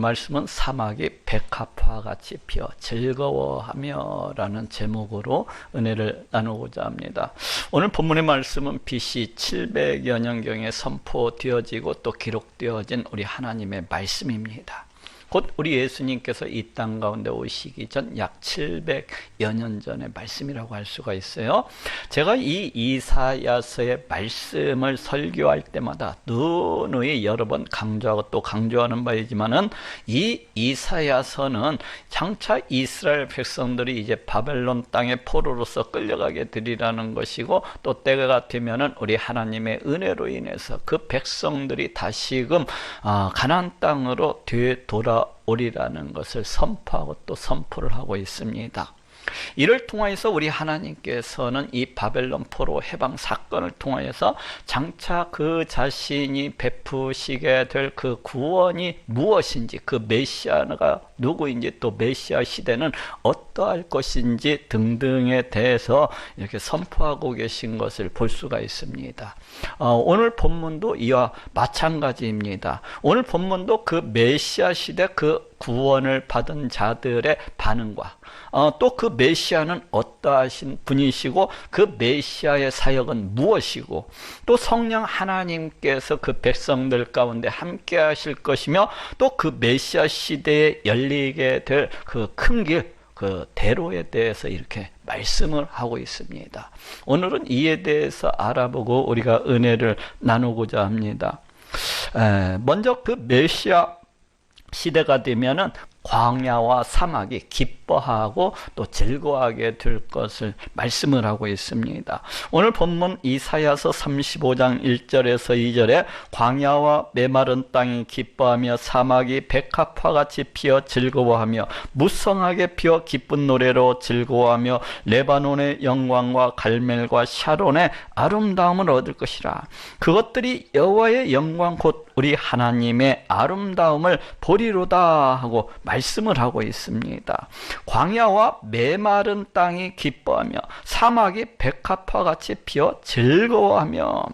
말씀은 사막이 백합화 같이 피어 즐거워하며 라는 제목으로 은혜를 나누고자 합니다. 오늘 본문의 말씀은 BC 700여 년경에 선포되어지고 또 기록되어진 우리 하나님의 말씀입니다. 곧 우리 예수님께서 이 땅 가운데 오시기 전 약 700여 년 전의 말씀이라고 할 수가 있어요. 제가 이 이사야서의 말씀을 설교할 때마다 누누이 여러 번 강조하고 또 강조하는 바이지만은 이 이사야서는 장차 이스라엘 백성들이 이제 바벨론 땅의 포로로서 끌려가게 되리라는 것이고, 또 때가 되면은 우리 하나님의 은혜로 인해서 그 백성들이 다시금 가나안 땅으로 되돌아오리라는 것을 선포하고 또 선포를 하고 있습니다. 이를 통하여서 우리 하나님께서는 이 바벨론 포로 해방 사건을 통하여서 장차 그 자신이 베푸시게 될 그 구원이 무엇인지, 그 메시아가 누구인지, 또 메시아 시대는 어떠할 것인지 등등에 대해서 이렇게 선포하고 계신 것을 볼 수가 있습니다. 오늘 본문도 이와 마찬가지입니다. 오늘 본문도 그 메시아 시대 그 구원을 받은 자들의 반응과 또 그 메시아는 어떠하신 분이시고 그 메시아의 사역은 무엇이고, 또 성령 하나님께서 그 백성들 가운데 함께 하실 것이며, 또 그 메시아 시대에 열리게 될 그 큰 길, 그 대로에 대해서 이렇게 말씀을 하고 있습니다. 오늘은 이에 대해서 알아보고 우리가 은혜를 나누고자 합니다. 먼저 그 메시아 시대가 되면은 광야와 사막이 기뻐하고 또 즐거워하게 될 것을 말씀을 하고 있습니다. 오늘 본문 이사야서 35장 1절에서 2절에 광야와 메마른 땅이 기뻐하며 사막이 백합화같이 피어 즐거워하며 무성하게 피어 기쁜 노래로 즐거워하며 레바논의 영광과 갈멜과 샤론의 아름다움을 얻을 것이라. 그것들이 여호와의 영광 곧 우리 하나님의 아름다움을 보리로다 하고 말씀을 하고 있습니다. 광야와 메마른 땅이 기뻐하며 사막이 백합화같이 피어 즐거워하며,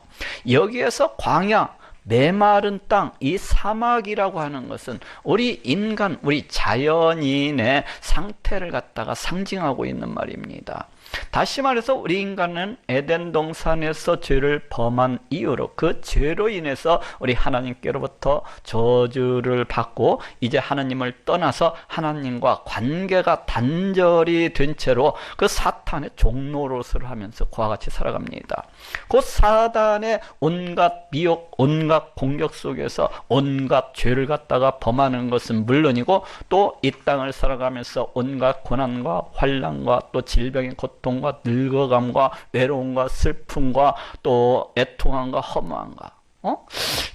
여기에서 광야, 메마른 땅, 이 사막이라고 하는 것은 우리 인간, 우리 자연인의 상태를 갖다가 상징하고 있는 말입니다. 다시 말해서 우리 인간은 에덴 동산에서 죄를 범한 이유로, 그 죄로 인해서 우리 하나님께로부터 저주를 받고 이제 하나님을 떠나서 하나님과 관계가 단절이 된 채로 그 사탄의 종노릇을 하면서 그와 같이 살아갑니다. 그 사단의 온갖 미혹, 온갖 공격 속에서 온갖 죄를 갖다가 범하는 것은 물론이고, 또 이 땅을 살아가면서 온갖 고난과 환난과 또 질병의 고통과 늙어감과 외로움과 슬픔과 또 애통함과 허무함과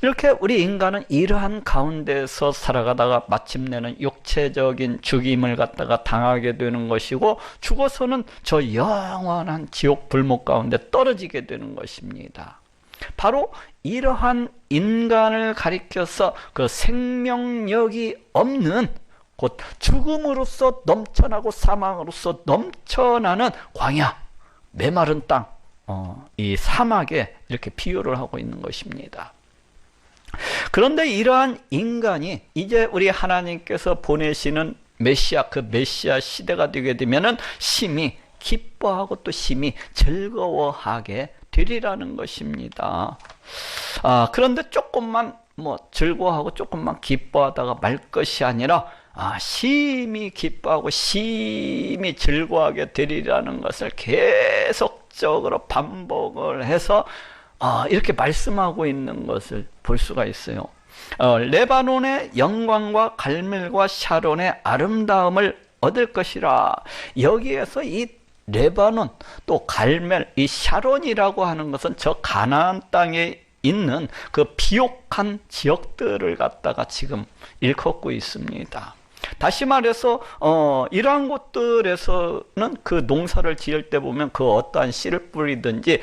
이렇게 우리 인간은 이러한 가운데서 살아가다가 마침내는 육체적인 죽임을 갖다가 당하게 되는 것이고, 죽어서는 저 영원한 지옥 불목 가운데 떨어지게 되는 것입니다. 바로 이러한 인간을 가리켜서 그 생명력이 없는, 곧 죽음으로써 넘쳐나고 사망으로써 넘쳐나는 광야, 메마른 땅, 이 사막에 이렇게 비유를 하고 있는 것입니다. 그런데 이러한 인간이 이제 우리 하나님께서 보내시는 메시아, 그 메시아 시대가 되게 되면은 심히 기뻐하고 또 심히 즐거워하게 되리라는 것입니다. 그런데 조금만 즐거워하고 조금만 기뻐하다가 말 것이 아니라 심히 기뻐하고 심히 즐거워하게 되리라는 것을 계속적으로 반복을 해서 이렇게 말씀하고 있는 것을 볼 수가 있어요. 레바논의 영광과 갈멜과 샤론의 아름다움을 얻을 것이라. 여기에서 이 레바논, 또 갈멜, 이 샤론이라고 하는 것은 저 가나안 땅에 있는 그 비옥한 지역들을 갖다가 지금 일컫고 있습니다. 다시 말해서 이러한 곳들에서는 그 농사를 지을 때 보면 그 어떠한 씨를 뿌리든지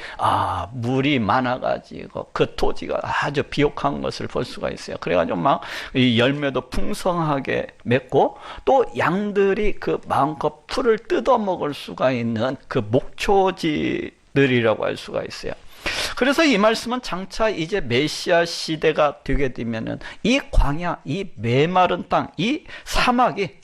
물이 많아가지고 그 토지가 아주 비옥한 것을 볼 수가 있어요. 그래가지고 막 이 열매도 풍성하게 맺고, 또 양들이 그 마음껏 풀을 뜯어 먹을 수가 있는 그 목초지 것들이라고 할 수가 있어요. 그래서 이 말씀은 장차 이제 메시아 시대가 되게 되면은 이 광야, 이 메마른 땅, 이 사막이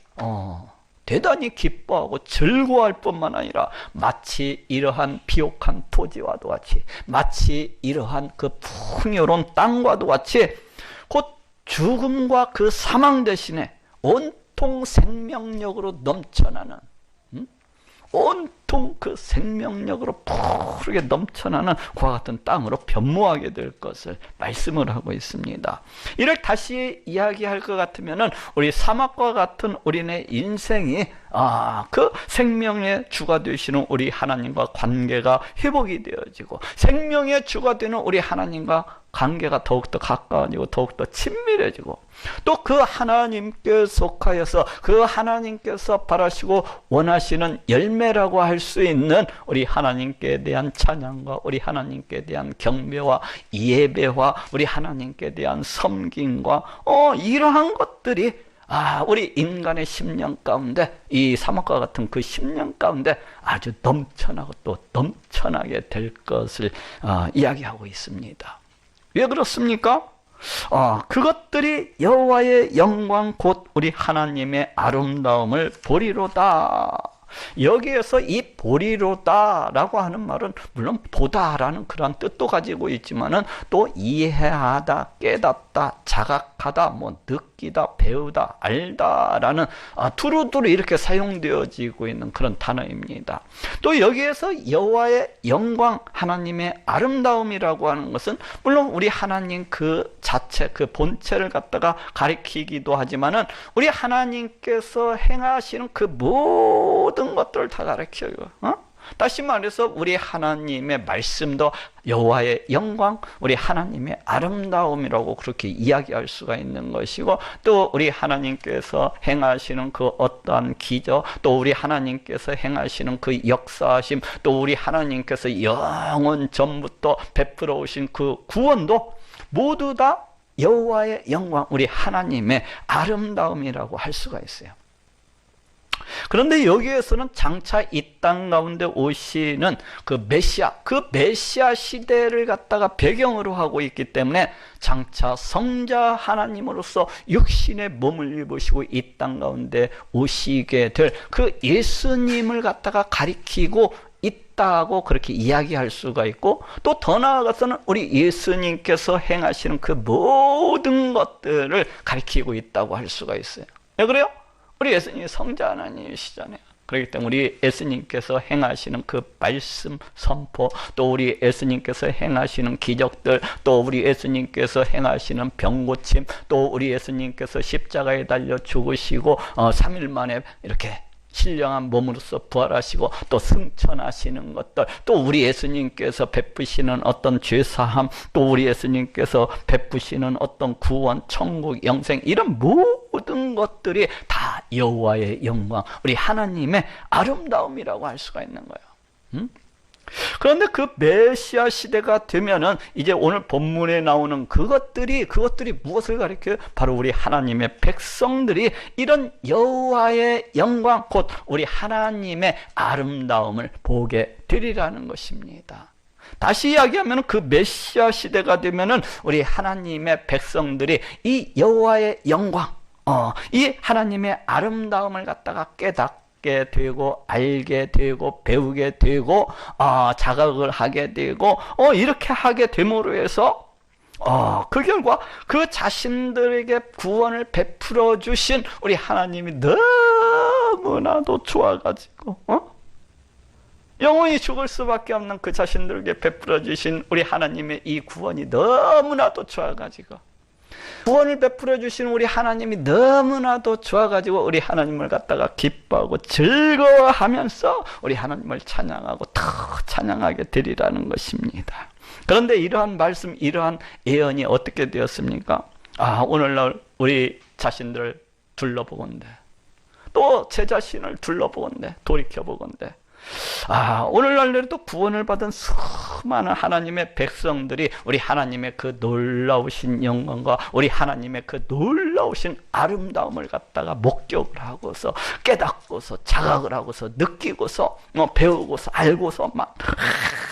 대단히 기뻐하고 즐거워할 뿐만 아니라 마치 이러한 비옥한 토지와도 같이, 마치 이러한 그 풍요로운 땅과도 같이 곧 죽음과 그 사망 대신에 온통 생명력으로 넘쳐나는, 온통 그 생명력으로 푸르게 넘쳐나는 그와 같은 땅으로 변모하게 될 것을 말씀을 하고 있습니다. 이를 다시 이야기할 것 같으면은 우리 사막과 같은 우리네 인생이 그 생명의 주가 되시는 우리 하나님과 관계가 회복이 되어지고, 생명의 주가 되는 우리 하나님과 관계가 더욱더 가까워지고 더욱더 친밀해지고, 또 그 하나님께 속하여서 그 하나님께서 바라시고 원하시는 열매라고 할 수 있는 우리 하나님께 대한 찬양과 우리 하나님께 대한 경배와 예배와 우리 하나님께 대한 섬김과 이러한 것들이 우리 인간의 심령 가운데, 이 사막과 같은 그 심령 가운데 아주 넘쳐나고 또 넘쳐나게 될 것을 이야기하고 있습니다. 왜 그렇습니까? 그것들이 여호와의 영광 곧 우리 하나님의 아름다움을 보리로다. 여기에서 이 보리로다라고 하는 말은 물론 보다라는 그런 뜻도 가지고 있지만은 또 이해하다, 깨닫다, 자각하다, 느끼다, 배우다, 알다라는 두루두루 이렇게 사용되어지고 있는 그런 단어입니다. 또 여기에서 여호와의 영광, 하나님의 아름다움이라고 하는 것은 물론 우리 하나님 그 자체, 그 본체를 갖다가 가리키기도 하지만은 우리 하나님께서 행하시는 그 모든 것들을 다 가르쳐요. 다시 말해서 우리 하나님의 말씀도 여호와의 영광, 우리 하나님의 아름다움이라고 그렇게 이야기할 수가 있는 것이고, 또 우리 하나님께서 행하시는 그 어떠한 기적, 또 우리 하나님께서 행하시는 그 역사하심, 또 우리 하나님께서 영원 전부터 베풀어 오신 그 구원도 모두 다 여호와의 영광, 우리 하나님의 아름다움이라고 할 수가 있어요. 그런데 여기에서는 장차 이 땅 가운데 오시는 그 메시아 시대를 갖다가 배경으로 하고 있기 때문에 장차 성자 하나님으로서 육신의 몸을 입으시고 이 땅 가운데 오시게 될 그 예수님을 갖다가 가리키고 있다고 그렇게 이야기할 수가 있고, 또 더 나아가서는 우리 예수님께서 행하시는 그 모든 것들을 가리키고 있다고 할 수가 있어요. 왜 그래요? 우리 예수님이 성자 하나님이시잖아요. 그렇기 때문에 우리 예수님께서 행하시는 그 말씀 선포, 또 우리 예수님께서 행하시는 기적들, 또 우리 예수님께서 행하시는 병 고침, 또 우리 예수님께서 십자가에 달려 죽으시고 3일 만에 이렇게 신령한 몸으로서 부활하시고 또 승천하시는 것들, 또 우리 예수님께서 베푸시는 어떤 죄사함, 또 우리 예수님께서 베푸시는 어떤 구원, 천국, 영생, 이런 모든 것들이 다 여호와의 영광, 우리 하나님의 아름다움이라고 할 수가 있는 거예요. 그런데 그 메시아 시대가 되면은 이제 오늘 본문에 나오는 그것들이 무엇을 가리켜요? 바로 우리 하나님의 백성들이 이런 여호와의 영광, 곧 우리 하나님의 아름다움을 보게 되리라는 것입니다. 다시 이야기하면 그 메시아 시대가 되면은 우리 하나님의 백성들이 이 여호와의 영광, 이 하나님의 아름다움을 갖다가 깨닫게 되고, 알게 되고, 배우게 되고, 자각을 하게 되고, 이렇게 하게 됨으로 해서 그 결과 그 자신들에게 구원을 베풀어 주신 우리 하나님이 너무나도 좋아가지고 영원히 죽을 수밖에 없는 그 자신들에게 베풀어 주신 우리 하나님의 이 구원이 너무나도 좋아가지고, 구원을 베풀어 주신 우리 하나님이 너무나도 좋아가지고 우리 하나님을 갖다가 기뻐하고 즐거워하면서 우리 하나님을 찬양하고 더 찬양하게 되리라는 것입니다. 그런데 이러한 말씀, 이러한 예언이 어떻게 되었습니까? 오늘날 우리 자신들을 둘러보건대, 또 제 자신을 둘러보건대, 돌이켜보건대, 오늘날에도 구원을 받은 수많은 하나님의 백성들이 우리 하나님의 그 놀라우신 영광과 우리 하나님의 그 놀라우신 아름다움을 갖다가 목격을 하고서 깨닫고서 자각을 하고서 느끼고서 배우고서 알고서 막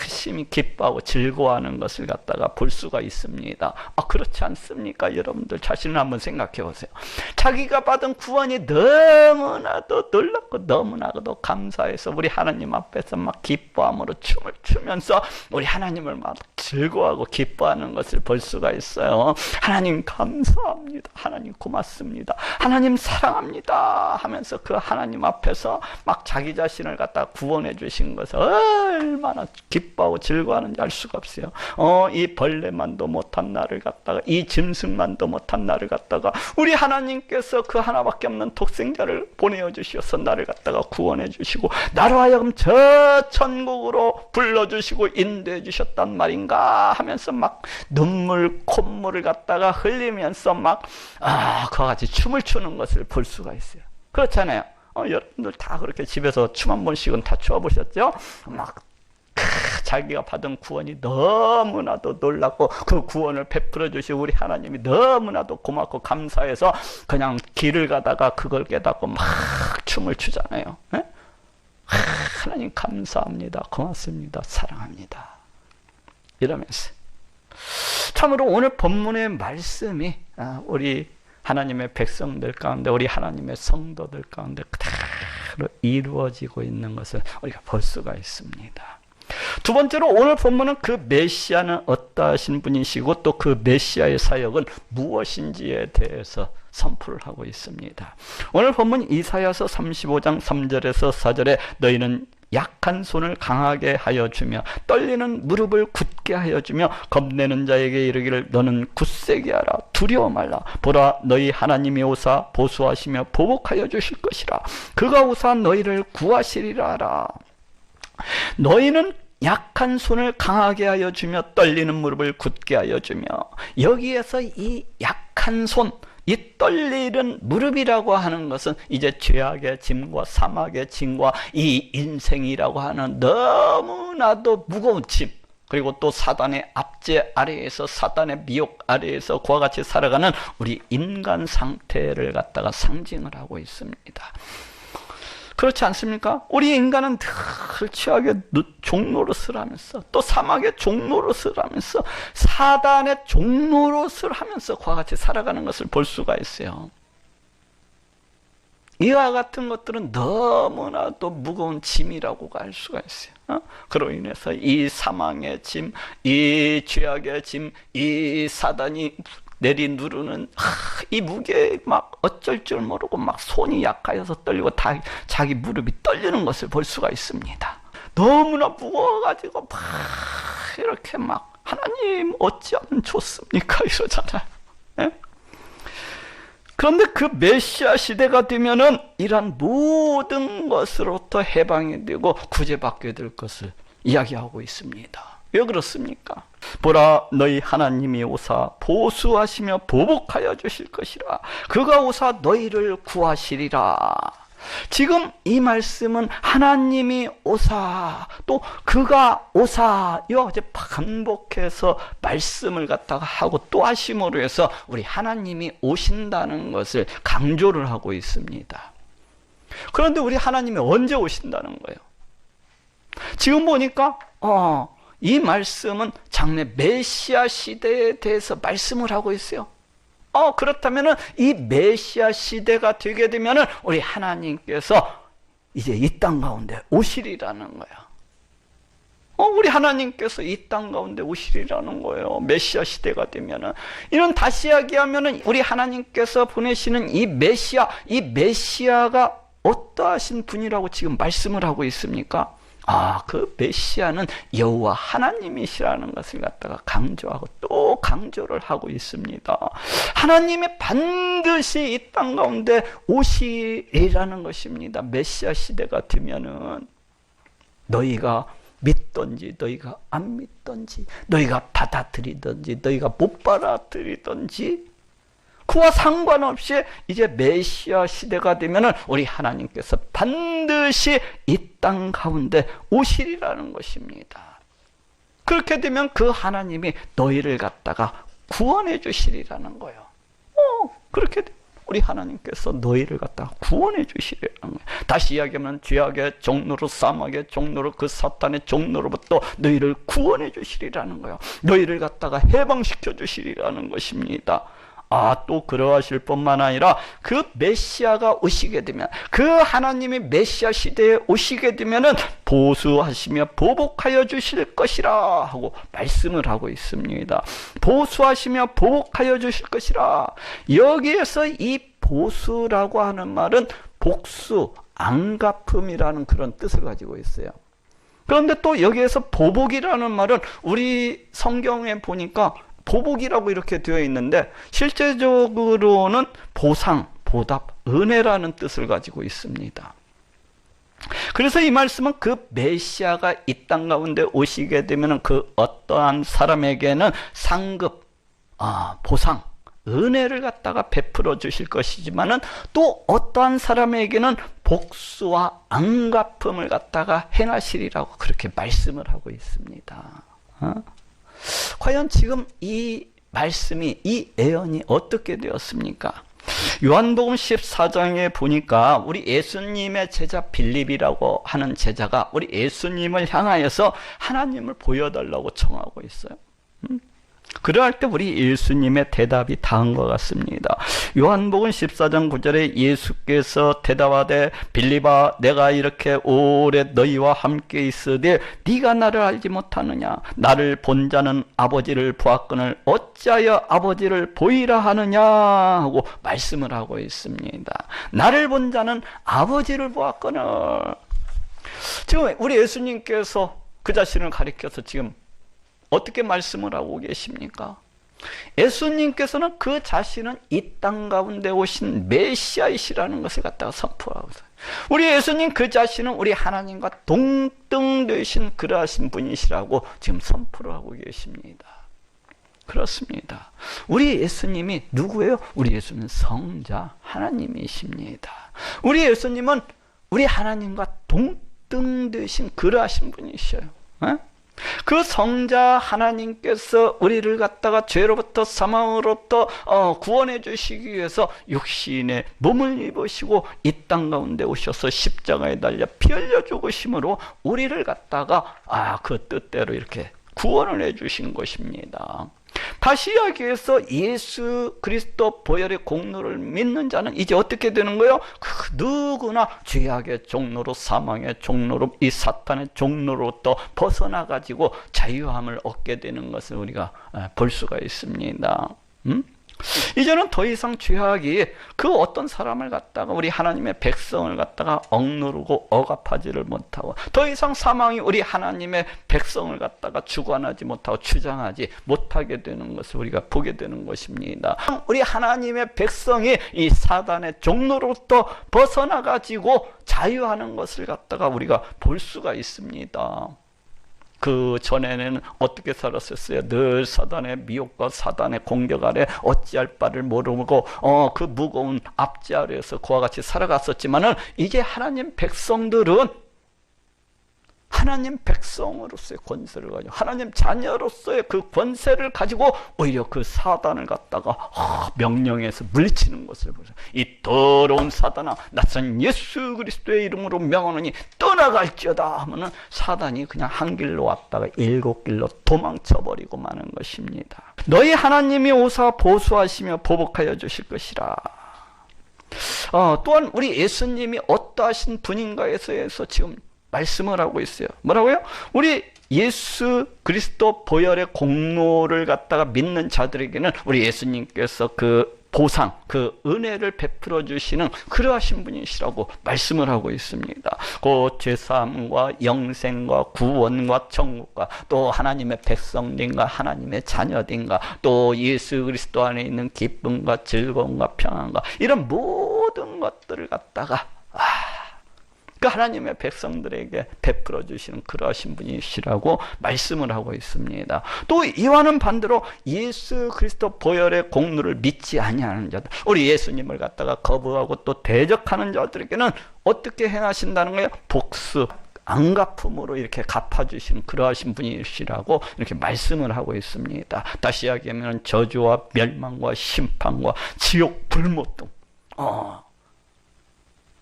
심히 기뻐하고 즐거워하는 것을 갖다가 볼 수가 있습니다. 그렇지 않습니까? 여러분들 자신을 한번 생각해 보세요. 자기가 받은 구원이 너무나도 놀랍고 너무나도 감사해서 우리 하나님 앞에서 막 기뻐함으로 춤을 추면서 우리 하나님을 막 즐거워하고 기뻐하는 것을 볼 수가 있어요. 하나님 감사합니다. 하나님 고맙습니다. 하나님 사랑합니다 하면서 그 하나님 앞에서 막 자기 자신을 갖다 구원해 주신 것을 얼마나 기뻐하고 즐거워하는지 알 수가 없어요. 이 벌레만도 못한 나를 갖다가, 이 짐승만도 못한 나를 갖다가 우리 하나님께서 그 하나밖에 없는 독생자를 보내어 주셔서 나를 갖다가 구원해 주시고 나로 하여금 저 천국으로 불러주시고 인도해 주셨단 말인가 하면서 막 눈물 콧물을 갖다가 흘리면서 막 그와 같이 춤을 추는 것을 볼 수가 있어요. 그렇잖아요. 여러분들 다 그렇게 집에서 춤 한 번씩은 다 춰보셨죠? 막 자기가 받은 구원이 너무나도 놀랍고 그 구원을 베풀어 주시고 우리 하나님이 너무나도 고맙고 감사해서 그냥 길을 가다가 그걸 깨닫고 막 춤을 추잖아요. 네? 하나님 감사합니다. 고맙습니다. 사랑합니다. 이러면서 참으로 오늘 본문의 말씀이 우리 하나님의 백성들 가운데, 우리 하나님의 성도들 가운데 그대로 이루어지고 있는 것을 우리가 볼 수가 있습니다. 두 번째로 오늘 본문은 그 메시아는 어떠하신 분이시고 또 그 메시아의 사역은 무엇인지에 대해서 선포를 하고 있습니다. 오늘 본문 이사야서 35장 3절에서 4절에 너희는 약한 손을 강하게 하여 주며 떨리는 무릎을 굳게 하여 주며 겁내는 자에게 이르기를 너는 굳세게 하라. 두려워 말라. 보라 너희 하나님이 오사 보수하시며 보복하여 주실 것이라. 그가 오사 너희를 구하시리라 하라. 너희는 약한 손을 강하게 하여 주며 떨리는 무릎을 굳게 하여 주며, 여기에서 이 약한 손, 이 떨리는 무릎이라고 하는 것은 이제 죄악의 짐과 사막의 짐과 이 인생이라고 하는 너무나도 무거운 짐, 그리고 또 사단의 압제 아래에서, 사단의 미혹 아래에서 그와 같이 살아가는 우리 인간 상태를 갖다가 상징을 하고 있습니다. 그렇지 않습니까? 우리 인간은 늘 죄악의 종노릇을 하면서 또 사막의 종노릇을 하면서 사단의 종노릇을 하면서 그와 같이 살아가는 것을 볼 수가 있어요. 이와 같은 것들은 너무나도 무거운 짐이라고 할 수가 있어요. 그로 인해서 이 사망의 짐, 이 죄악의 짐, 이 사단이 내리누르는 이 무게에 막 어쩔 줄 모르고 막 손이 약하여서 떨리고 다 자기 무릎이 떨리는 것을 볼 수가 있습니다. 너무나 무거워가지고 막 이렇게 막 하나님 어찌하면 좋습니까 이러잖아요. 예? 그런데 그 메시아 시대가 되면은 이러한 모든 것으로부터 해방이 되고 구제받게 될 것을 이야기하고 있습니다. 왜 그렇습니까? 보라 너희 하나님이 오사 보수하시며 보복하여 주실 것이라. 그가 오사 너희를 구하시리라. 지금 이 말씀은 하나님이 오사 또 그가 오사 이와 같이 반복해서 말씀을 갖다가 하고 또 하심으로 해서 우리 하나님이 오신다는 것을 강조를 하고 있습니다. 그런데 우리 하나님이 언제 오신다는 거예요? 지금 보니까 이 말씀은 장래 메시아 시대에 대해서 말씀을 하고 있어요. 그렇다면은 이 메시아 시대가 되게 되면은 우리 하나님께서 이제 이 땅 가운데 오시리라는 거야. 우리 하나님께서 이 땅 가운데 오시리라는 거예요. 메시아 시대가 되면은. 이는 다시 이야기하면은 우리 하나님께서 보내시는 이 메시아가 어떠하신 분이라고 지금 말씀을 하고 있습니까? 그 메시아는 여호와 하나님이시라는 것을 갖다가 강조하고 또 강조를 하고 있습니다. 하나님이 반드시 이 땅 가운데 오시리라는 것입니다. 메시아 시대가 되면은 너희가 믿든지 너희가 안 믿든지 너희가 받아들이든지 너희가 못 받아들이든지 그와 상관없이 이제 메시아 시대가 되면은 우리 하나님께서 반드시 이 땅 가운데 오시리라는 것입니다. 그렇게 되면 그 하나님이 너희를 갖다가 구원해 주시리라는 거예요. 그렇게 우리 하나님께서 너희를 갖다가 구원해 주시리라는 거예요. 다시 이야기하면 죄악의 종로로, 사막의 종로로, 그 사탄의 종로로부터 너희를 구원해 주시리라는 거예요. 너희를 갖다가 해방시켜 주시리라는 것입니다. 또 그러하실 뿐만 아니라 그 메시아가 오시게 되면, 그 하나님이 메시아 시대에 오시게 되면은 보수하시며 보복하여 주실 것이라 하고 말씀을 하고 있습니다. 보수하시며 보복하여 주실 것이라. 여기에서 이 보수라고 하는 말은 복수, 안갚음이라는 그런 뜻을 가지고 있어요. 그런데 또 여기에서 보복이라는 말은 우리 성경에 보니까 보복이라고 이렇게 되어 있는데 실제적으로는 보상, 보답, 은혜라는 뜻을 가지고 있습니다. 그래서 이 말씀은 그 메시아가 이 땅 가운데 오시게 되면 그 어떠한 사람에게는 상급, 보상, 은혜를 갖다가 베풀어 주실 것이지만은 또 어떠한 사람에게는 복수와 안갚음을 갖다가 행하시리라고 그렇게 말씀을 하고 있습니다. 과연 지금 이 말씀이, 이 예언이 어떻게 되었습니까? 요한복음 14장에 보니까 우리 예수님의 제자 빌립이라고 하는 제자가 우리 예수님을 향하여서 하나님을 보여달라고 청하고 있어요. 그럴 때 우리 예수님의 대답이 다음과 같습니다. 요한복음 14장 9절에 예수께서 대답하되 빌립아, 내가 이렇게 오래 너희와 함께 있으되 네가 나를 알지 못하느냐? 나를 본 자는 아버지를 보았거늘 어찌하여 아버지를 보이라 하느냐? 하고 말씀을 하고 있습니다. 나를 본 자는 아버지를 보았거늘. 지금 우리 예수님께서 그 자신을 가리켜서 지금 어떻게 말씀을 하고 계십니까? 예수님께서는 그 자신은 이 땅 가운데 오신 메시아이시라는 것을 갖다가 선포하고 있어요. 우리 예수님 그 자신은 우리 하나님과 동등되신 그러하신 분이시라고 지금 선포를 하고 계십니다. 그렇습니다. 우리 예수님이 누구예요? 우리 예수님은 성자 하나님이십니다. 우리 예수님은 우리 하나님과 동등되신 그러하신 분이셔요. 그 성자 하나님께서 우리를 갖다가 죄로부터 사망으로부터 구원해 주시기 위해서 육신의 몸을 입으시고 이 땅 가운데 오셔서 십자가에 달려 피 흘려 죽으심으로 우리를 갖다가 그 뜻대로 이렇게 구원을 해 주신 것입니다. 다시 이야기해서 예수 그리스도 보혈의 공로를 믿는 자는 이제 어떻게 되는 거예요? 누구나 죄악의 종로로, 사망의 종로로, 이 사탄의 종로로부터 벗어나 가지고 자유함을 얻게 되는 것을 우리가 볼 수가 있습니다. 이제는 더 이상 죄악이 그 어떤 사람을 갖다가 우리 하나님의 백성을 갖다가 억누르고 억압하지를 못하고, 더 이상 사망이 우리 하나님의 백성을 갖다가 주관하지 못하고 주장하지 못하게 되는 것을 우리가 보게 되는 것입니다. 우리 하나님의 백성이 이 사단의 종로로부터 벗어나 가지고 자유하는 것을 갖다가 우리가 볼 수가 있습니다. 그 전에는 어떻게 살았었어요? 늘 사단의 미혹과 사단의 공격 아래 어찌할 바를 모르고 그 무거운 압제 아래에서 그와 같이 살아갔었지만은 이제 하나님 백성들은 하나님 백성으로서의 권세를 가지고 하나님 자녀로서의 그 권세를 가지고 오히려 그 사단을 갖다가 명령해서 물리치는 것을 보세요. 이 더러운 사단아, 낯선 예수 그리스도의 이름으로 명하노니 떠나갈지어다 하면은 사단이 그냥 한 길로 왔다가 7길로 도망쳐버리고 마는 것입니다. 너희 하나님이 오사 보수하시며 보복하여 주실 것이라. 또한 우리 예수님이 어떠하신 분인가에 대해서 지금 말씀을 하고 있어요. 뭐라고요? 우리 예수 그리스도 보혈의 공로를 갖다가 믿는 자들에게는 우리 예수님께서 그 보상, 그 은혜를 베풀어 주시는 그러하신 분이시라고 말씀을 하고 있습니다. 그 죄사함과 영생과 구원과 천국과 또 하나님의 백성들과 하나님의 자녀들과 또 예수 그리스도 안에 있는 기쁨과 즐거움과 평안과 이런 모든 것들을 갖다가 그 하나님의 백성들에게 베풀어 주시는 그러하신 분이시라고 말씀을 하고 있습니다. 또 이와는 반대로 예수 그리스도 보혈의 공로를 믿지 아니하는 자들, 우리 예수님을 갖다가 거부하고 또 대적하는 자들에게는 어떻게 행하신다는 거예요? 복수, 안 갚음으로 이렇게 갚아주시는 그러하신 분이시라고 이렇게 말씀을 하고 있습니다. 다시 이야기하면 저주와 멸망과 심판과 지옥 불못 등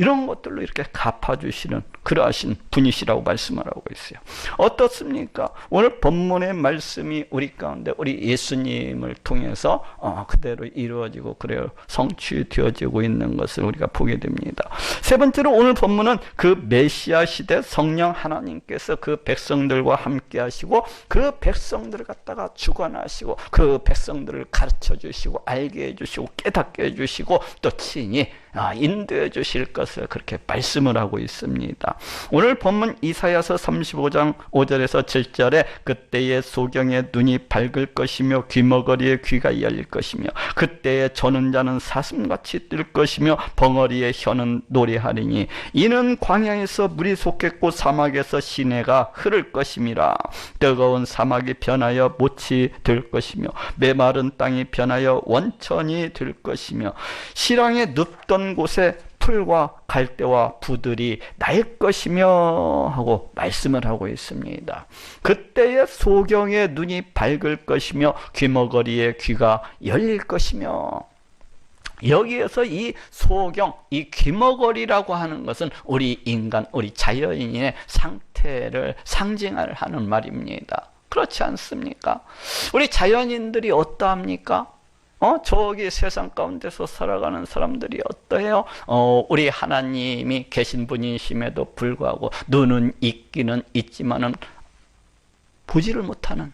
이런 것들로 이렇게 갚아주시는 그러하신 분이시라고 말씀을 하고 있어요. 어떻습니까? 오늘 본문의 말씀이 우리 가운데 우리 예수님을 통해서 그대로 이루어지고 그래요 성취되어지고 있는 것을 우리가 보게 됩니다. 세 번째로 오늘 본문은 그 메시아 시대 성령 하나님께서 그 백성들과 함께 하시고 그 백성들을 갖다가 주관하시고 그 백성들을 가르쳐 주시고 알게 해주시고 깨닫게 해주시고 또 친히 인도해 주실 것을 그렇게 말씀을 하고 있습니다. 오늘 본문 이사야서 35장 5절에서 7절에 그때의 소경의 눈이 밝을 것이며 귀머거리의 귀가 열릴 것이며 그때의 저는 자는 사슴같이 뜰 것이며 벙어리의 혀는 노래하리니 이는 광야에서 물이 솟겠고 사막에서 시내가 흐를 것임이라. 뜨거운 사막이 변하여 못이 될 것이며 메마른 땅이 변하여 원천이 될 것이며 실황에 눕던 곳에 풀과 갈대와 부들이 날 것이며 하고 말씀을 하고 있습니다. 그때의 소경의 눈이 밝을 것이며 귀머거리의 귀가 열릴 것이며 여기에서 이 소경, 이 귀머거리라고 하는 것은 우리 인간, 우리 자연인의 상태를 상징하는 말입니다. 그렇지 않습니까? 우리 자연인들이 어떠합니까? 저기 세상 가운데서 살아가는 사람들이 어떠해요? 우리 하나님이 계신 분이심에도 불구하고 눈은 있기는 있지만은 보지를 못하는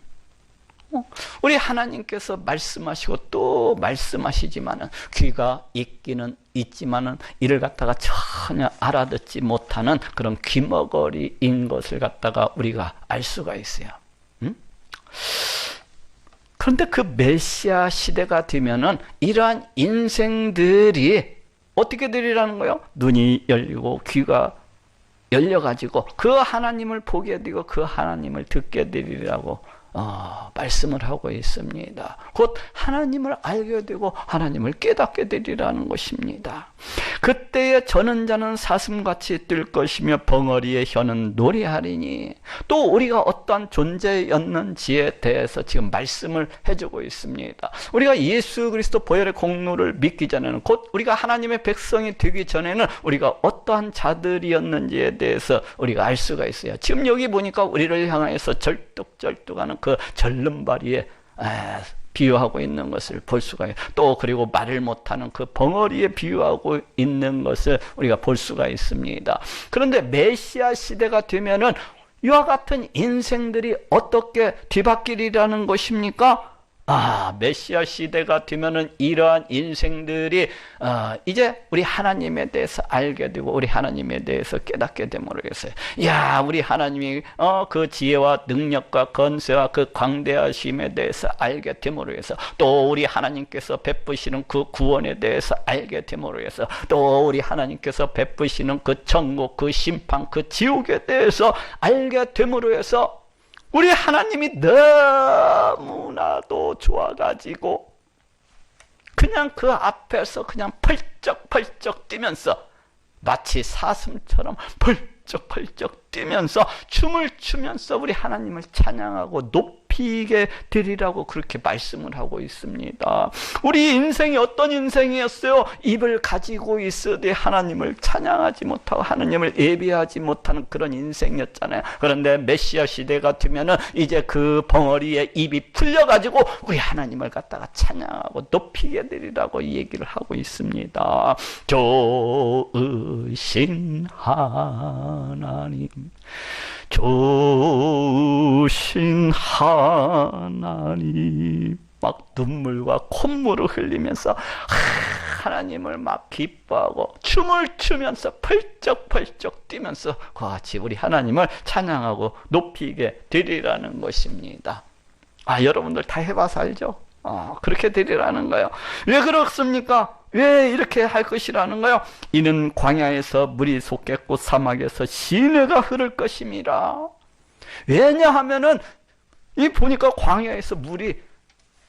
우리 하나님께서 말씀하시고 또 말씀하시지만은 귀가 있기는 있지만은 이를 갖다가 전혀 알아듣지 못하는 그런 귀머거리인 것을 갖다가 우리가 알 수가 있어요. 그런데 그 메시아 시대가 되면은 이러한 인생들이 어떻게 되리라는 거예요? 눈이 열리고 귀가 열려가지고 그 하나님을 보게 되고 그 하나님을 듣게 되리라고 말씀을 하고 있습니다. 곧 하나님을 알게 되고 하나님을 깨닫게 되리라는 것입니다. 그때에 저는 자는 사슴같이 뜰 것이며 벙어리의 혀는 노래하리니 또 우리가 어떠한 존재였는지에 대해서 지금 말씀을 해주고 있습니다. 우리가 예수 그리스도 보혈의 공로를 믿기 전에는 곧 우리가 하나님의 백성이 되기 전에는 우리가 어떠한 자들이었는지에 대해서 우리가 알 수가 있어요. 지금 여기 보니까 우리를 향해서 절뚝절뚝하는 그 절름발이에 비유하고 있는 것을 볼 수가 있어요. 또 그리고 말을 못하는 그 벙어리에 비유하고 있는 것을 우리가 볼 수가 있습니다. 그런데 메시아 시대가 되면은 이와 같은 인생들이 어떻게 뒤바뀌리라는 것입니까? 메시아 시대가 되면은 이러한 인생들이 이제 우리 하나님에 대해서 알게 되고 우리 하나님에 대해서 깨닫게 됨으로 해서 우리 하나님이 그 지혜와 능력과 건세와 그 광대하심에 대해서 알게 됨으로 해서 또 우리 하나님께서 베푸시는 그 구원에 대해서 알게 됨으로 해서 또 우리 하나님께서 베푸시는 그 천국, 그 심판, 그 지옥에 대해서 알게 됨으로 해서 우리 하나님이 너무나도 좋아가지고 그냥 그 앞에서 그냥 펄쩍펄쩍 뛰면서 마치 사슴처럼 펄쩍펄쩍 뛰면서 춤을 추면서 우리 하나님을 찬양하고 높이게 되리라고 그렇게 말씀을 하고 있습니다. 우리 인생이 어떤 인생이었어요? 입을 가지고 있으되 하나님을 찬양하지 못하고 하나님을 예배하지 못하는 그런 인생이었잖아요. 그런데 메시아 시대가 되면은 이제 그 벙어리에 입이 풀려가지고 우리 하나님을 갖다가 찬양하고 높이게 되리라고 얘기를 하고 있습니다. 좋으신 하나님, 좋으신 하나님, 막 눈물과 콧물을 흘리면서 하나님을 막 기뻐하고 춤을 추면서 펄쩍펄쩍 뛰면서 그와 같이 우리 하나님을 찬양하고 높이게 되리라는 것입니다. 여러분들 다 해봐서 알죠? 그렇게 되리라는 거예요. 왜 그렇습니까? 왜 이렇게 할 것이라는 거예요? 이는 광야에서 물이 솟겠고 사막에서 시내가 흐를 것임이라. 왜냐하면은 이 보니까 광야에서 물이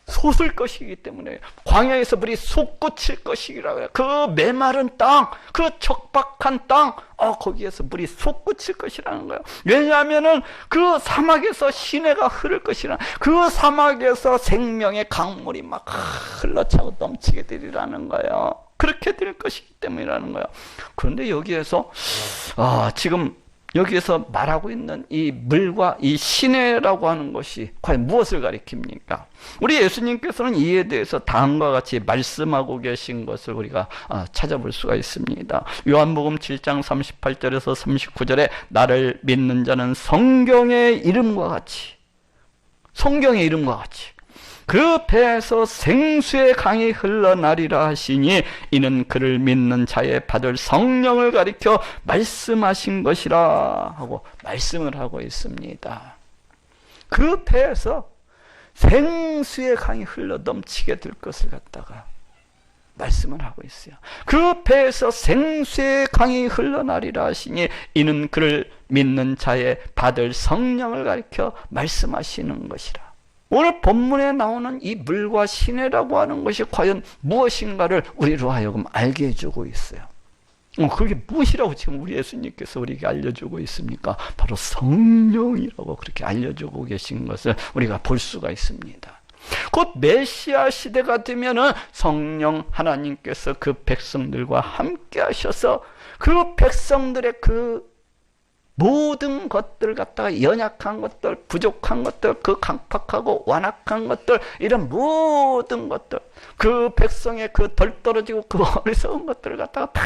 솟을 것이기 때문에 광야에서 물이 솟구칠 것이라고 해요. 그 메마른 땅, 그 척박한 땅, 거기에서 물이 솟구칠 것이라는 거예요. 왜냐하면은 그 사막에서 시내가 흐를 것이라, 그 사막에서 생명의 강물이 막 흘러차고 넘치게 되리라는 거예요. 그렇게 될 것이기 때문이라는 거예요. 그런데 여기에서 지금 여기에서 말하고 있는 이 물과 이 시내라고 하는 것이 과연 무엇을 가리킵니까? 우리 예수님께서는 이에 대해서 다음과 같이 말씀하고 계신 것을 우리가 찾아볼 수가 있습니다. 요한복음 7장 38절에서 39절에 나를 믿는 자는 성경의 이름과 같이 그 배에서 생수의 강이 흘러나리라 하시니 이는 그를 믿는 자의 받을 성령을 가리켜 말씀하신 것이라 하고 말씀을 하고 있습니다. 그 배에서 생수의 강이 흘러 넘치게 될 것을 갖다가 말씀을 하고 있어요. 그 배에서 생수의 강이 흘러나리라 하시니 이는 그를 믿는 자의 받을 성령을 가리켜 말씀하시는 것이라. 오늘 본문에 나오는 이 물과 시내라고 하는 것이 과연 무엇인가를 우리로 하여금 알게 해주고 있어요. 그게 무엇이라고 지금 우리 예수님께서 우리에게 알려주고 있습니까? 바로 성령이라고 그렇게 알려주고 계신 것을 우리가 볼 수가 있습니다. 곧 메시아 시대가 되면은 성령 하나님께서 그 백성들과 함께 하셔서 그 백성들의 그 모든 것들 갖다가 연약한 것들, 부족한 것들, 그 강팍하고 완악한 것들, 이런 모든 것들, 그 백성의 그 덜 떨어지고 그 어리석은 것들을 갖다가 다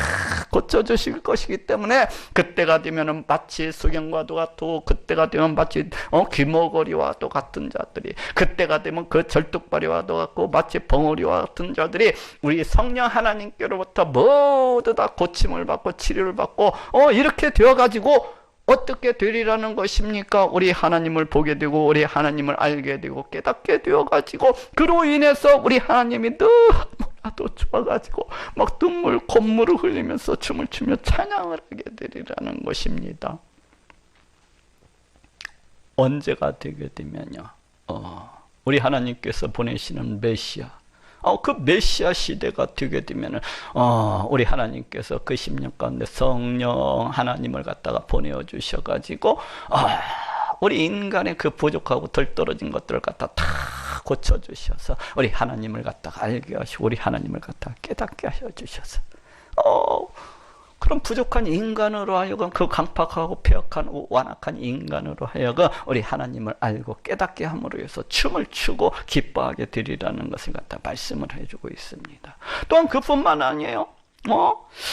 고쳐주실 것이기 때문에 그때가 되면은 마치 수경과도 같고, 그때가 되면 마치 귀머거리와도 같은 자들이, 그때가 되면 그 절뚝발이와도 같고 마치 벙어리와 같은 자들이 우리 성령 하나님께로부터 모두 다 고침을 받고 치료를 받고 이렇게 되어가지고 어떻게 되리라는 것입니까? 우리 하나님을 보게 되고 우리 하나님을 알게 되고 깨닫게 되어가지고 그로 인해서 우리 하나님이 너무나도 좋아가지고 막 눈물 콧물을 흘리면서 춤을 추며 찬양을 하게 되리라는 것입니다. 언제가 되게 되면요, 우리 하나님께서 보내시는 메시아, 그 메시아 시대가 되게 되면은 우리 하나님께서 그 10년 가운데 성령 하나님을 갖다가 보내어 주셔가지고 우리 인간의 그 부족하고 덜 떨어진 것들을 갖다 다 고쳐 주셔서 우리 하나님을 갖다가 알게 하시고 우리 하나님을 갖다가 깨닫게 하셔 주셔서 그런 부족한 인간으로 하여금, 그 강팍하고 폐역한 완악한 인간으로 하여금 우리 하나님을 알고 깨닫게 함으로 해서 춤을 추고 기뻐하게 되리라는 것을 갖다 말씀을 해주고 있습니다. 또한 그뿐만 아니에요.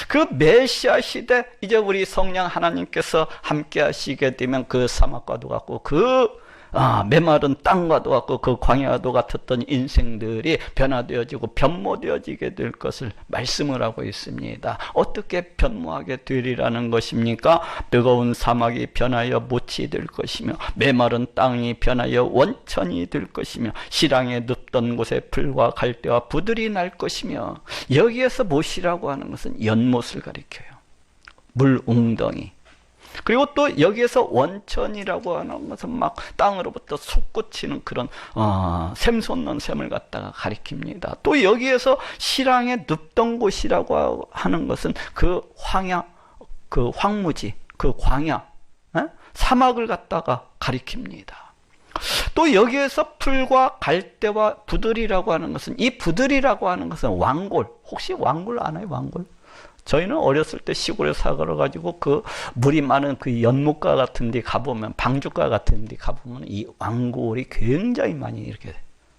그 메시아 시대, 이제 우리 성령 하나님께서 함께 하시게 되면 그 사막과도 같고 그 메마른 땅과도 같고 그 광야도 같았던 인생들이 변화되어지고 변모되어지게 될 것을 말씀을 하고 있습니다. 어떻게 변모하게 되리라는 것입니까? 뜨거운 사막이 변하여 못이 될 것이며 메마른 땅이 변하여 원천이 될 것이며 시랑에 눕던 곳에 풀과 갈대와 부들이 날 것이며, 여기에서 못이라고 하는 것은 연못을 가리켜요. 물 웅덩이. 그리고 또 여기에서 원천이라고 하는 것은 막 땅으로부터 솟구치는 그런 샘솟는 샘을 갖다가 가리킵니다. 또 여기에서 시랑에 눕던 곳이라고 하는 것은 그 황야, 그 황무지, 그 광야, 사막을 갖다가 가리킵니다. 또 여기에서 풀과 갈대와 부들이라고 하는 것은, 이 부들이라고 하는 것은 왕골. 혹시 왕골 아나요? 왕골? 저희는 어렸을 때 시골에 살아가지고 그 물이 많은 그 연못가 같은 데 가보면, 방주가 같은 데 가보면 이 왕골이 굉장히 많이 이렇게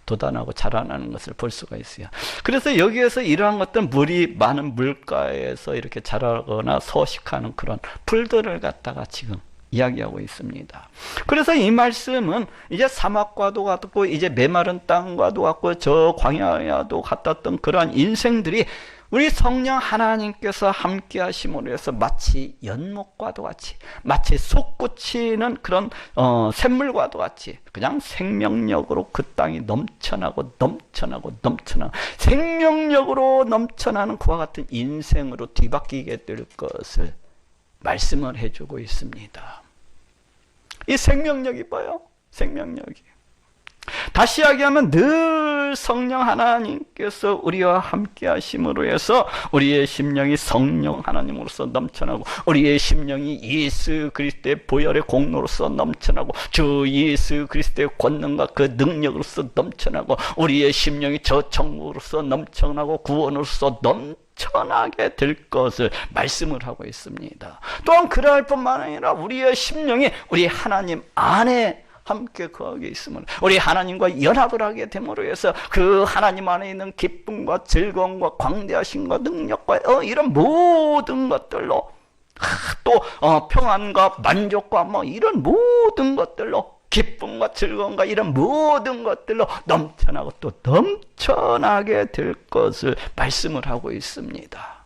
돋아나고 자라나는 것을 볼 수가 있어요. 그래서 여기에서 이러한 것들, 물이 많은 물가에서 이렇게 자라거나 서식하는 그런 풀들을 갖다가 지금 이야기하고 있습니다. 그래서 이 말씀은 이제 사막과도 같고 이제 메마른 땅과도 같고 저 광야와도 같았던 그러한 인생들이 우리 성령 하나님께서 함께 하심으로 해서 마치 연못과도 같이, 마치 솟구치는 그런 샘물과도 같이 그냥 생명력으로 그 땅이 넘쳐나고 생명력으로 넘쳐나는 그와 같은 인생으로 뒤바뀌게 될 것을 말씀을 해주고 있습니다. 이 생명력이 뭐예요? 생명력이. 다시 이야기하면 늘 성령 하나님께서 우리와 함께 하심으로 해서 우리의 심령이 성령 하나님으로서 넘쳐나고, 우리의 심령이 예수 그리스도의 보혈의 공로로서 넘쳐나고, 주 예수 그리스도의 권능과 그 능력으로서 넘쳐나고, 우리의 심령이 저 천국으로서 넘쳐나고 구원으로서 넘쳐나게 될 것을 말씀을 하고 있습니다. 또한 그러할 뿐만 아니라 우리의 심령이 우리 하나님 안에 함께 거하게 있음을, 우리 하나님과 연합을 하게 됨으로 해서 그 하나님 안에 있는 기쁨과 즐거움과 광대하심과 능력과 이런 모든 것들로, 또 평안과 만족과 뭐 이런 모든 것들로, 기쁨과 즐거움과 이런 모든 것들로 넘쳐나고 또 넘쳐나게 될 것을 말씀을 하고 있습니다.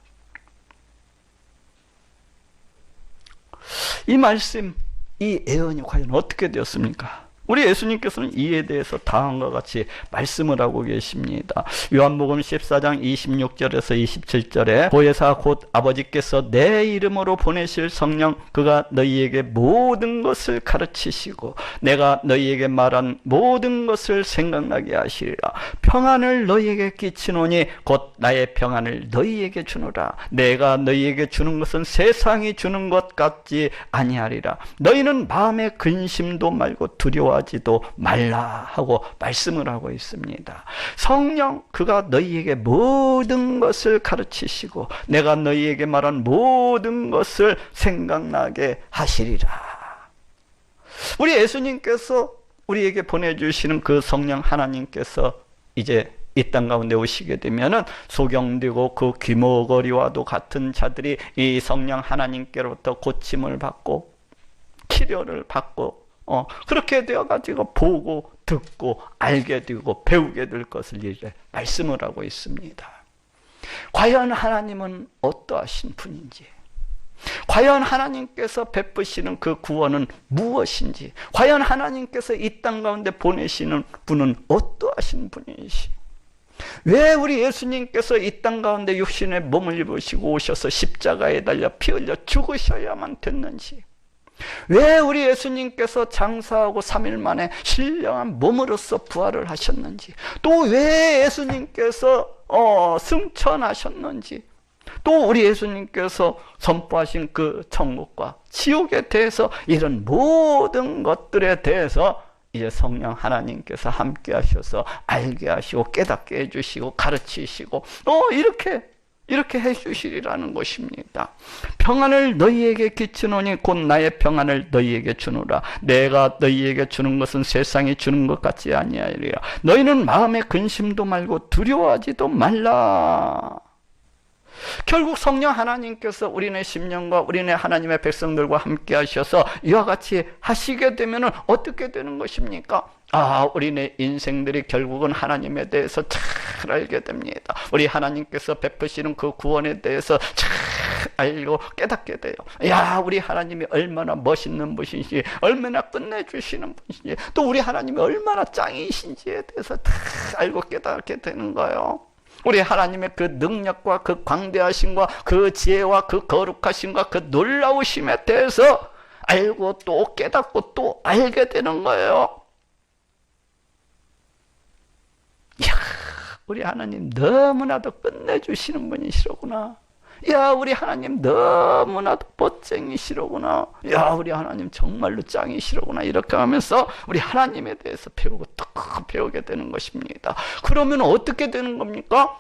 이 말씀, 이 예언이 과연 어떻게 되었습니까? 우리 예수님께서는 이에 대해서 다음과 같이 말씀을 하고 계십니다. 요한복음 14장 26절에서 27절에 보혜사 곧 아버지께서 내 이름으로 보내실 성령, 그가 너희에게 모든 것을 가르치시고 내가 너희에게 말한 모든 것을 생각나게 하시리라. 평안을 너희에게 끼치노니 곧 나의 평안을 너희에게 주노라. 내가 너희에게 주는 것은 세상이 주는 것 같지 아니하리라. 너희는 마음에 근심도 말고 두려워하지도 말라 하고 말씀을 하고 있습니다. 성령, 그가 너희에게 모든 것을 가르치시고 내가 너희에게 말한 모든 것을 생각나게 하시리라. 우리 예수님께서 우리에게 보내주시는 그 성령 하나님께서 이제 이 땅 가운데 오시게 되면은 소경되고 그 귀머거리와도 같은 자들이 이 성령 하나님께로부터 고침을 받고 치료를 받고 그렇게 되어가지고 보고 듣고 알게 되고 배우게 될 것을 이제 말씀을 하고 있습니다. 과연 하나님은 어떠하신 분인지, 과연 하나님께서 베푸시는 그 구원은 무엇인지, 과연 하나님께서 이 땅 가운데 보내시는 분은 어떠하신 분이시, 왜 우리 예수님께서 이 땅 가운데 육신의 몸을 입으시고 오셔서 십자가에 달려 피 흘려 죽으셔야만 됐는지, 왜 우리 예수님께서 장사하고 3일 만에 신령한 몸으로서 부활을 하셨는지, 또 왜 예수님께서 승천하셨는지, 또 우리 예수님께서 선포하신 그 천국과 지옥에 대해서 이런 모든 것들에 대해서 이제 성령 하나님께서 함께 하셔서 알게 하시고 깨닫게 해주시고 가르치시고 이렇게 해주시리라는 것입니다. 평안을 너희에게 끼치노니 곧 나의 평안을 너희에게 주노라. 내가 너희에게 주는 것은 세상이 주는 것 같지 아니하리라. 너희는 마음에 근심도 말고 두려워하지도 말라. 결국 성령 하나님께서 우리네 심령과 우리네 하나님의 백성들과 함께 하셔서 이와 같이 하시게 되면 어떻게 되는 것입니까? 우리네 인생들이 결국은 하나님에 대해서 잘 알게 됩니다. 우리 하나님께서 베푸시는 그 구원에 대해서 잘 알고 깨닫게 돼요. 우리 하나님이 얼마나 멋있는 분이신지, 얼마나 끝내주시는 분이신지, 또 우리 하나님이 얼마나 짱이신지에 대해서 다 알고 깨닫게 되는 거예요. 우리 하나님의 그 능력과 그 광대하심과 그 지혜와 그 거룩하심과 그 놀라우심에 대해서 알고 또 깨닫고 또 알게 되는 거예요. 이야, 우리 하나님 너무나도 끝내주시는 분이시로구나. 야, 우리 하나님 너무나도 멋쟁이시로구나. 야, 우리 하나님 정말로 짱이시로구나. 이렇게 하면서 우리 하나님에 대해서 배우고 또 배우게 되는 것입니다. 그러면 어떻게 되는 겁니까?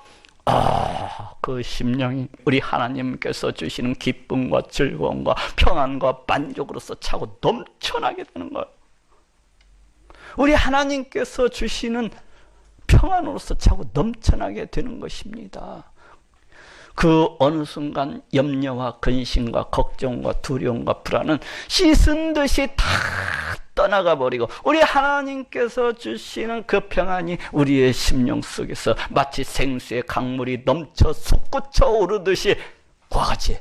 그 심령이 우리 하나님께서 주시는 기쁨과 즐거움과 평안과 만족으로서 차고 넘쳐나게 되는 거예요. 우리 하나님께서 주시는 평안으로서 차고 넘쳐나게 되는 것입니다. 그 어느 순간 염려와 근심과 걱정과 두려움과 불안은 씻은 듯이 다 떠나가 버리고 우리 하나님께서 주시는 그 평안이 우리의 심령 속에서 마치 생수의 강물이 넘쳐 솟구쳐 오르듯이 그와 같이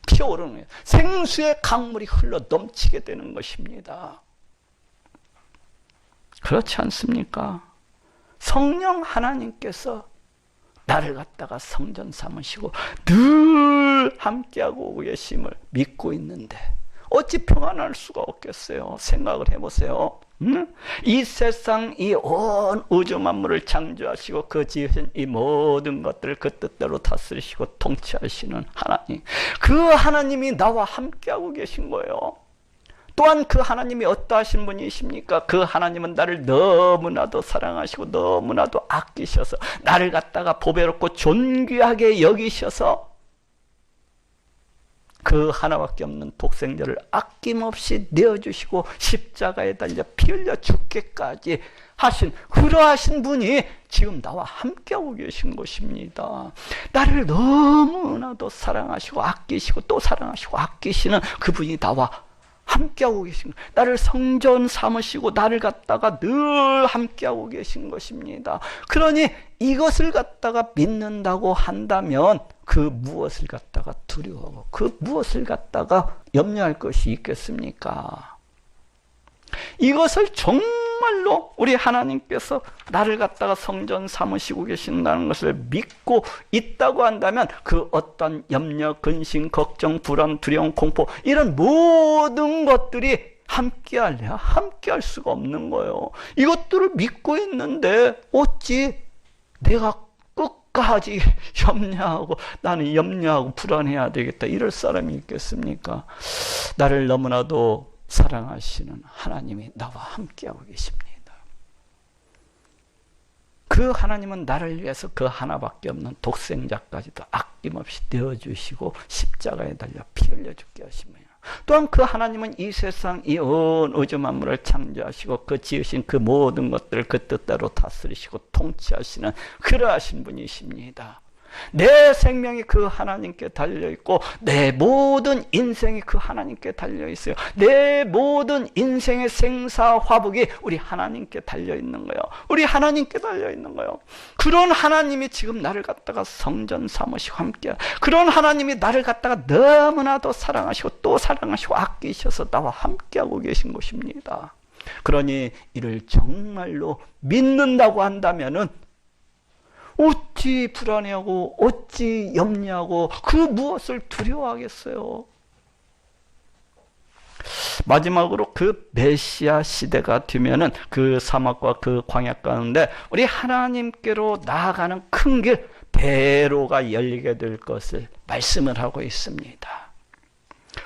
피어오르는 거예요. 생수의 강물이 흘러 넘치게 되는 것입니다. 그렇지 않습니까? 성령 하나님께서 나를 갖다가 성전 삼으시고 늘 함께하고 계심을 믿고 있는데 어찌 평안할 수가 없겠어요? 생각을 해보세요. 이 세상 이 온 우주 만물을 창조하시고 그 지으신 이 모든 것들을 그 뜻대로 다스리시고 통치하시는 하나님, 그 하나님이 나와 함께하고 계신 거예요. 또한 그 하나님이 어떠하신 분이십니까? 그 하나님은 나를 너무나도 사랑하시고 너무나도 아끼셔서 나를 갖다가 보배롭고 존귀하게 여기셔서 그 하나밖에 없는 독생자를 아낌없이 내어주시고 십자가에 달려 피 흘려 죽기까지 하신 그러하신 분이 지금 나와 함께하고 계신 것입니다. 나를 너무나도 사랑하시고 아끼시고 또 사랑하시고 아끼시는 그분이 나와 함께하고 계신 거예요. 나를 성전 삼으시고 나를 갖다가 늘 함께하고 계신 것입니다. 그러니 이것을 갖다가 믿는다고 한다면 그 무엇을 갖다가 두려워하고 그 무엇을 갖다가 염려할 것이 있겠습니까? 이것을 정말로 우리 하나님께서 나를 갖다가 성전 삼으시고 계신다는 것을 믿고 있다고 한다면 그 어떤 염려, 근심, 걱정, 불안, 두려움, 공포 이런 모든 것들이 함께할래야 함께할 수가 없는 거예요. 이것들을 믿고 있는데 어찌 내가 끝까지 염려하고 나는 염려하고 불안해야 되겠다 이럴 사람이 있겠습니까? 나를 너무나도 사랑하시는 하나님이 나와 함께하고 계십니다. 그 하나님은 나를 위해서 그 하나밖에 없는 독생자까지도 아낌없이 내어주시고 십자가에 달려 피 흘려 죽게 하십니다. 또한 그 하나님은 이 세상 이 온 우주 만물을 창조하시고 그 지으신 그 모든 것들을 그 뜻대로 다스리시고 통치하시는 그러하신 분이십니다. 내 생명이 그 하나님께 달려있고 내 모든 인생이 그 하나님께 달려있어요. 내 모든 인생의 생사화복이 우리 하나님께 달려있는 거예요. 우리 하나님께 달려있는 거예요. 그런 하나님이 지금 나를 갖다가 성전 삼으시고 함께, 그런 하나님이 나를 갖다가 너무나도 사랑하시고 또 사랑하시고 아끼셔서 나와 함께하고 계신 것입니다. 그러니 이를 정말로 믿는다고 한다면은 어찌 불안해하고 어찌 염려하고 그 무엇을 두려워하겠어요? 마지막으로 그 메시아 시대가 되면은 그 사막과 그 광야 가운데 우리 하나님께로 나아가는 큰 길 대로가 열리게 될 것을 말씀을 하고 있습니다.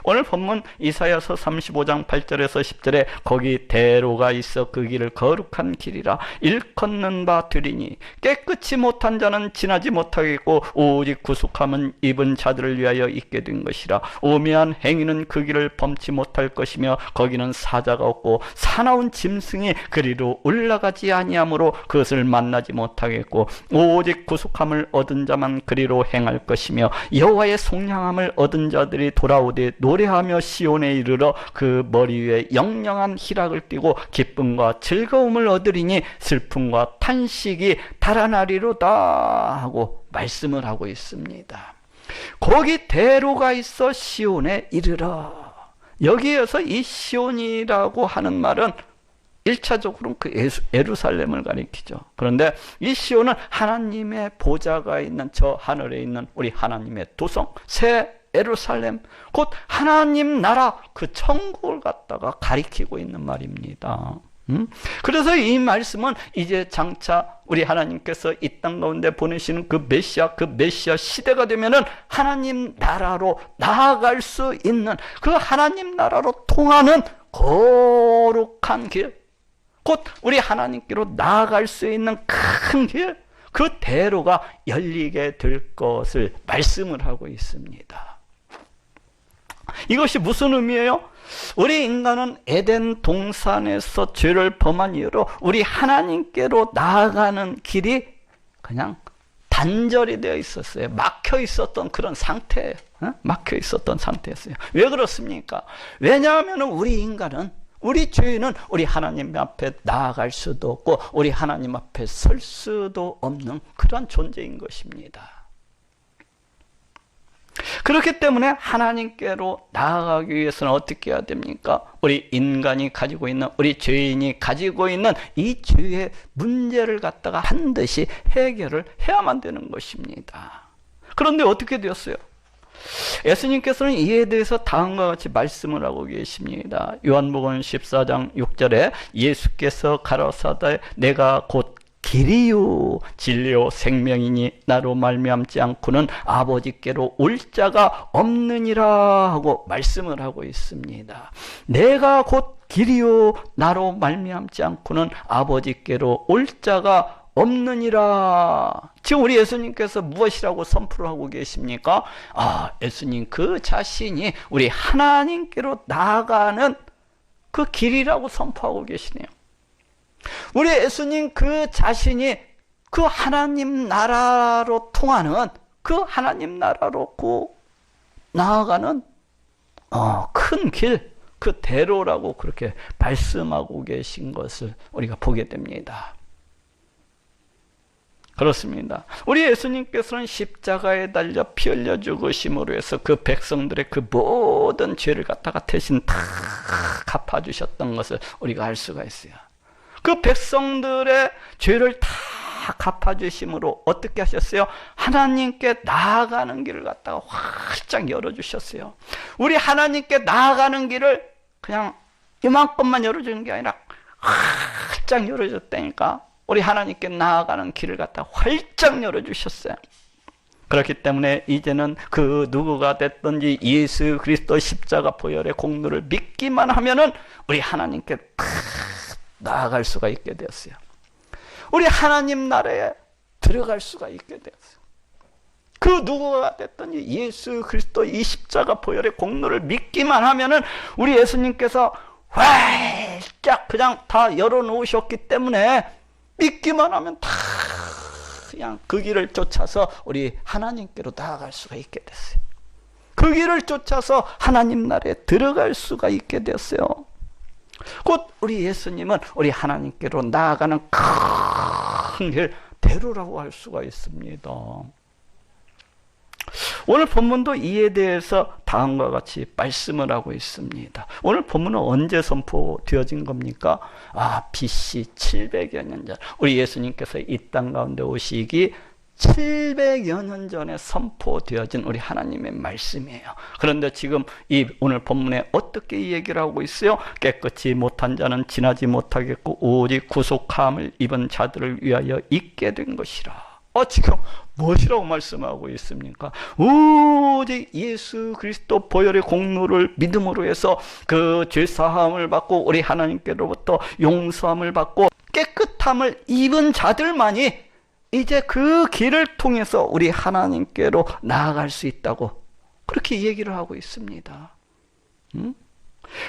오늘 본문 이사야서 35장 8절에서 10절에 거기 대로가 있어 그 길을 거룩한 길이라 일컫는 바 되리니 깨끗이 못한 자는 지나지 못하겠고 오직 구속함은 입은 자들을 위하여 있게 된 것이라 오매한 행위는 그 길을 범치 못할 것이며 거기는 사자가 없고 사나운 짐승이 그리로 올라가지 아니하므로 그것을 만나지 못하겠고 오직 구속함을 얻은 자만 그리로 행할 것이며 여호와의 속량함을 얻은 자들이 돌아오되 노래하며 시온에 이르러 그 머리 위에 영영한 희락을 띠고 기쁨과 즐거움을 얻으리니 슬픔과 탄식이 달아나리로다 하고 말씀을 하고 있습니다. 거기 대로가 있어 시온에 이르러. 여기에서 이 시온이라고 하는 말은 1차적으로는 그 예루살렘을 가리키죠. 그런데 이 시온은 하나님의 보좌가 있는 저 하늘에 있는 우리 하나님의 도성 새 예루살렘, 곧 하나님 나라 그 천국을 갖다가 가리키고 있는 말입니다. 그래서 이 말씀은 이제 장차 우리 하나님께서 이 땅 가운데 보내시는 그 메시아 시대가 되면은 하나님 나라로 나아갈 수 있는 그 하나님 나라로 통하는 거룩한 길, 곧 우리 하나님께로 나아갈 수 있는 큰 길, 그 대로가 열리게 될 것을 말씀을 하고 있습니다. 이것이 무슨 의미예요? 우리 인간은 에덴 동산에서 죄를 범한 이후로 우리 하나님께로 나아가는 길이 그냥 단절이 되어 있었어요. 막혀 있었던 그런 상태, 막혀 있었던 상태였어요. 왜 그렇습니까? 왜냐하면 우리 인간은, 우리 죄인은 우리 하나님 앞에 나아갈 수도 없고 우리 하나님 앞에 설 수도 없는 그런 존재인 것입니다. 그렇기 때문에 하나님께로 나아가기 위해서는 어떻게 해야 됩니까? 우리 인간이 가지고 있는, 우리 죄인이 가지고 있는 이 죄의 문제를 갖다가 반드시 해결을 해야만 되는 것입니다. 그런데 어떻게 되었어요? 예수님께서는 이에 대해서 다음과 같이 말씀을 하고 계십니다. 요한복음 14장 6절에 예수께서 가라사대 내가 곧 길이요 진리요 생명이니 나로 말미암지 않고는 아버지께로 올 자가 없느니라 하고 말씀을 하고 있습니다. 내가 곧 길이요 나로 말미암지 않고는 아버지께로 올 자가 없느니라. 지금 우리 예수님께서 무엇이라고 선포를 하고 계십니까? 예수님 그 자신이 우리 하나님께로 나아가는 그 길이라고 선포하고 계시네요. 우리 예수님 그 자신이 그 하나님 나라로 통하는, 그 하나님 나라로 나아가는 큰 길, 그 대로라고 그렇게 말씀하고 계신 것을 우리가 보게 됩니다. 그렇습니다. 우리 예수님께서는 십자가에 달려 피 흘려 죽으심으로 해서 그 백성들의 그 모든 죄를 갖다가 대신 다 갚아주셨던 것을 우리가 알 수가 있어요. 그 백성들의 죄를 다 갚아주심으로 어떻게 하셨어요? 하나님께 나아가는 길을 갖다가 활짝 열어주셨어요. 우리 하나님께 나아가는 길을 그냥 이만큼만 열어주는 게 아니라 활짝 열어줬다니까. 우리 하나님께 나아가는 길을 갖다 활짝 열어주셨어요. 그렇기 때문에 이제는 그 누구가 됐든지 예수 그리스도 십자가 보혈의 공로를 믿기만 하면은 우리 하나님께 다 나아갈 수가 있게 되었어요. 우리 하나님 나라에 들어갈 수가 있게 되었어요. 그 누구가 됐든지 예수 그리스도 이 십자가 보혈의 공로를 믿기만 하면은 우리 예수님께서 활짝 그냥 다 열어놓으셨기 때문에 믿기만 하면 다 그냥 그 길을 쫓아서 우리 하나님께로 나아갈 수가 있게 됐어요. 그 길을 쫓아서 하나님 나라에 들어갈 수가 있게 됐어요. 곧 우리 예수님은 우리 하나님께로 나아가는 큰 길, 대로라고 할 수가 있습니다. 오늘 본문도 이에 대해서 다음과 같이 말씀을 하고 있습니다. 오늘 본문은 언제 선포되어진 겁니까? BC 700여 년 전, 우리 예수님께서 이 땅 가운데 오시기 700여 년 전에 선포되어진 우리 하나님의 말씀이에요. 그런데 지금 이 오늘 본문에 어떻게 이 얘기를 하고 있어요? 깨끗이 못한 자는 지나지 못하겠고 오직 구속함을 입은 자들을 위하여 있게 된 것이라. 지금 무엇이라고 말씀하고 있습니까? 오직 예수 그리스도 보혈의 공로를 믿음으로 해서 그 죄사함을 받고 우리 하나님께로부터 용서함을 받고 깨끗함을 입은 자들만이 이제 그 길을 통해서 우리 하나님께로 나아갈 수 있다고 그렇게 얘기를 하고 있습니다.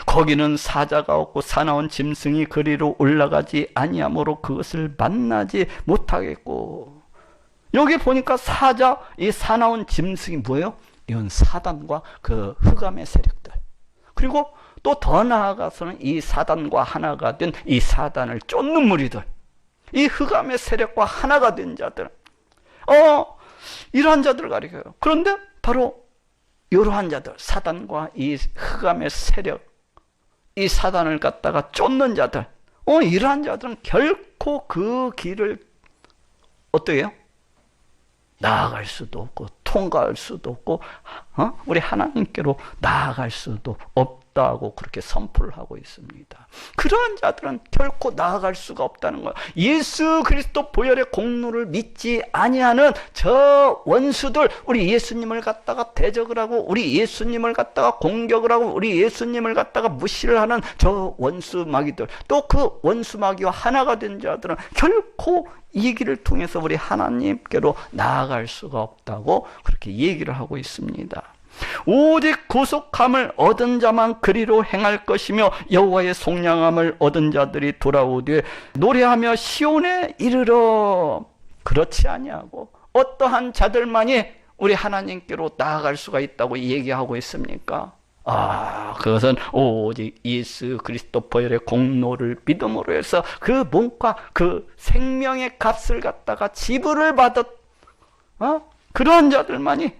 거기는 사자가 없고 사나운 짐승이 그리로 올라가지 아니하므로 그것을 만나지 못하겠고. 여기 보니까 이 사나운 짐승이 뭐예요? 이건 사단과 그 흑암의 세력들. 그리고 또 더 나아가서는 이 사단과 하나가 된 이 사단을 쫓는 무리들. 이 흑암의 세력과 하나가 된 자들. 이러한 자들을 가리켜요. 그런데 바로 이러한 자들, 사단과 이 흑암의 세력, 이 사단을 갖다가 쫓는 자들, 이러한 자들은 결코 그 길을 어떻게 해요? 나아갈 수도 없고 통과할 수도 없고 우리 하나님께로 나아갈 수도 없다고 그렇게 선포를 하고 있습니다. 그러한 자들은 결코 나아갈 수가 없다는 거예요. 예수 그리스도 보혈의 공로를 믿지 아니하는 저 원수들, 우리 예수님을 갖다가 대적을 하고 우리 예수님을 갖다가 공격을 하고 우리 예수님을 갖다가 무시를 하는 저 원수 마귀들, 또 그 원수 마귀와 하나가 된 자들은 결코 이 길을 통해서 우리 하나님께로 나아갈 수가 없다고 그렇게 얘기를 하고 있습니다. 오직 구속함을 얻은 자만 그리로 행할 것이며 여호와의 속량함을 얻은 자들이 돌아오되 노래하며 시온에 이르러. 그렇지 아니하고 어떠한 자들만이 우리 하나님께로 나아갈 수가 있다고 얘기하고 있습니까? 그것은 오직 예수 그리스도 보혈의 공로를 믿음으로 해서 그 몸과 그 생명의 값을 갖다가 지불을 받았 그러한 자들만이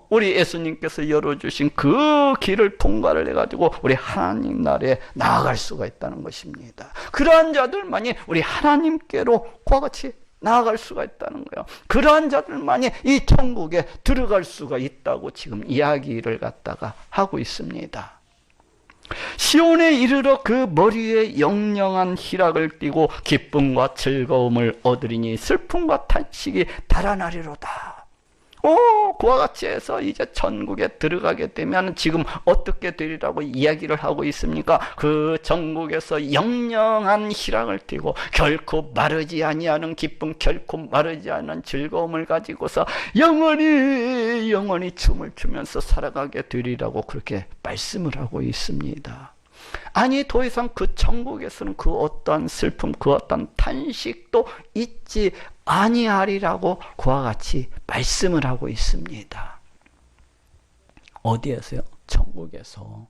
우리 예수님께서 열어주신 그 길을 통과를 해가지고 우리 하나님 나라에 나아갈 수가 있다는 것입니다. 그러한 자들만이 우리 하나님께로 그와 같이 나아갈 수가 있다는 거예요. 그러한 자들만이 이 천국에 들어갈 수가 있다고 지금 이야기를 갖다가 하고 있습니다. 시온에 이르러 그 머리에 영영한 희락을 띠고 기쁨과 즐거움을 얻으리니 슬픔과 탄식이 달아나리로다. 그와 같이 해서 이제 천국에 들어가게 되면 지금 어떻게 되리라고 이야기를 하고 있습니까? 그 천국에서 영영한 희락을 띠고 결코 마르지 아니하는 기쁨, 결코 마르지 않은 즐거움을 가지고서 영원히 춤을 추면서 살아가게 되리라고 그렇게 말씀을 하고 있습니다. 아니, 더 이상 그 천국에서는 그 어떠한 슬픔, 그 어떠한 탄식도 있지 아니하리라고 그와 같이 말씀을 하고 있습니다. 어디에서요? 천국에서.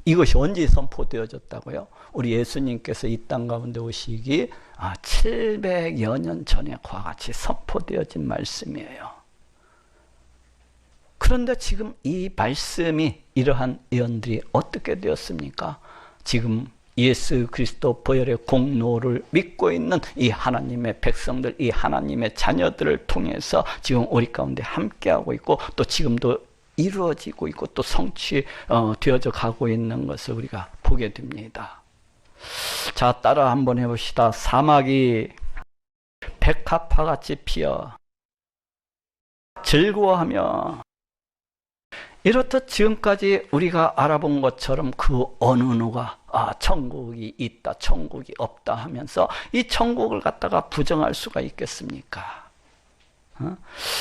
이것이 언제 선포되어졌다고요? 우리 예수님께서 이 땅 가운데 오시기 700여 년 전에 그와 같이 선포되어진 말씀이에요. 그런데 지금 이 말씀이, 이러한 예언들이 어떻게 되었습니까? 지금 예수 그리스도 보혈의 공로를 믿고 있는 이 하나님의 백성들, 이 하나님의 자녀들을 통해서 지금 우리 가운데 함께하고 있고, 또 지금도 이루어지고 있고 또 성취되어져 가고 있는 것을 우리가 보게 됩니다. 자, 따라 한번 해봅시다. 사막이 백합화같이 피어 즐거워하며. 이렇듯 지금까지 우리가 알아본 것처럼 그 어느 누가 천국이 있다, 천국이 없다 하면서 이 천국을 갖다가 부정할 수가 있겠습니까?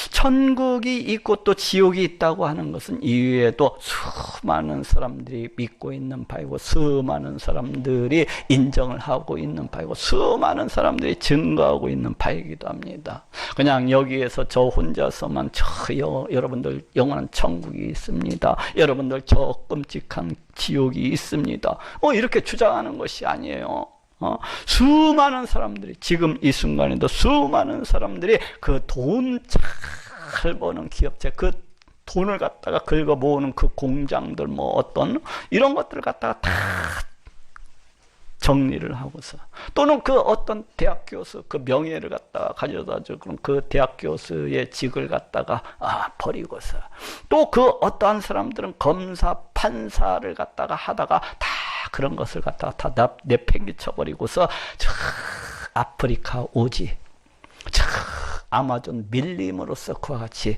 천국이 있고 또 지옥이 있다고 하는 것은 이외에도 수많은 사람들이 믿고 있는 바이고, 수많은 사람들이 인정을 하고 있는 바이고, 수많은 사람들이 증거하고 있는 바이기도 합니다. 그냥 여기에서 저 혼자서만 여러분들 영원한 천국이 있습니다, 여러분들 저 끔찍한 지옥이 있습니다, 이렇게 주장하는 것이 아니에요. 수많은 사람들이, 지금 이 순간에도 수많은 사람들이 그 돈 잘 버는 기업체, 그 돈을 갖다가 긁어 모으는 그 공장들, 어떤 이런 것들을 갖다가 다 정리를 하고서, 또는 그 어떤 대학 교수 그 명예를 갖다가 가져다 주고, 그럼 그 대학 교수의 직을 갖다가 버리고서, 또 그 어떠한 사람들은 검사 판사를 갖다가 하다가 다 그런 것을 갖다가 다 내팽개쳐 버리고서 저 아프리카 오지, 저 아마존 밀림으로써 그와 같이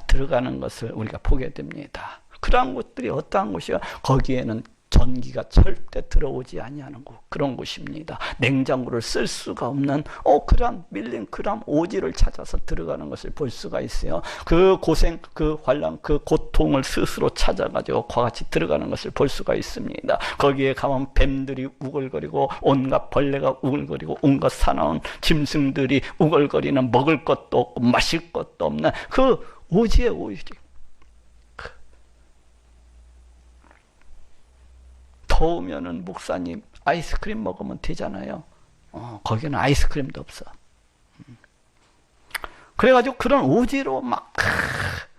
들어가는 것을 우리가 보게 됩니다. 그러한 곳들이 어떠한 곳이야? 거기에는 전기가 절대 들어오지 아니하는 곳, 그런 곳입니다. 냉장고를 쓸 수가 없는 그런 밀림, 그런 오지를 찾아서 들어가는 것을 볼 수가 있어요. 그 고생, 그 환난, 그 고통을 스스로 찾아가지고 그와 같이 들어가는 것을 볼 수가 있습니다. 거기에 가면 뱀들이 우글거리고, 온갖 벌레가 우글거리고, 온갖 사나운 짐승들이 우글거리는, 먹을 것도 없고 마실 것도 없는 그 오지의 오지. 더우면은 목사님 아이스크림 먹으면 되잖아요. 거기는 아이스크림도 없어. 그래가지고 그런 오지로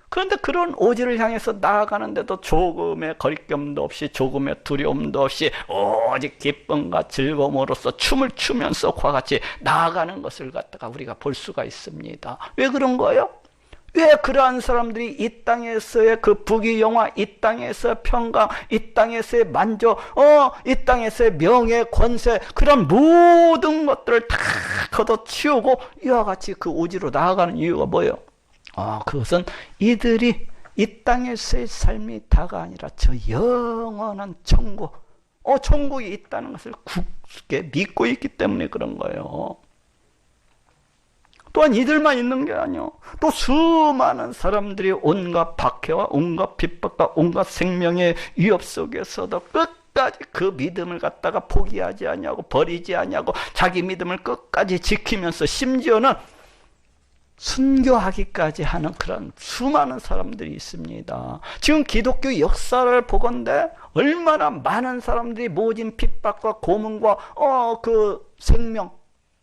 그런데 그런 오지를 향해서 나아가는데도 조금의 거리낌도 없이, 조금의 두려움도 없이 오직 기쁨과 즐거움으로써 춤을 추면서 그와 같이 나아가는 것을 갖다가 우리가 볼 수가 있습니다. 왜 그런 거예요? 왜 그러한 사람들이 이 땅에서의 그 부귀영화, 이 땅에서의 평강, 이 땅에서의 만족, 이 땅에서의 명예, 권세, 그런 모든 것들을 다 걷어치우고 이와 같이 그 오지로 나아가는 이유가 뭐예요? 그것은 이들이 이 땅에서의 삶이 다가 아니라 저 영원한 천국, 천국이 있다는 것을 굳게 믿고 있기 때문에 그런 거예요. 또한 이들만 있는 게 아니요, 또 수많은 사람들이 온갖 박해와 온갖 핍박과 온갖 생명의 위협 속에서도 끝까지 그 믿음을 갖다가 포기하지 아니하고 버리지 아니하고 자기 믿음을 끝까지 지키면서 심지어는 순교하기까지 하는 그런 수많은 사람들이 있습니다. 지금 기독교 역사를 보건대 얼마나 많은 사람들이 모진 핍박과 고문과 그 생명,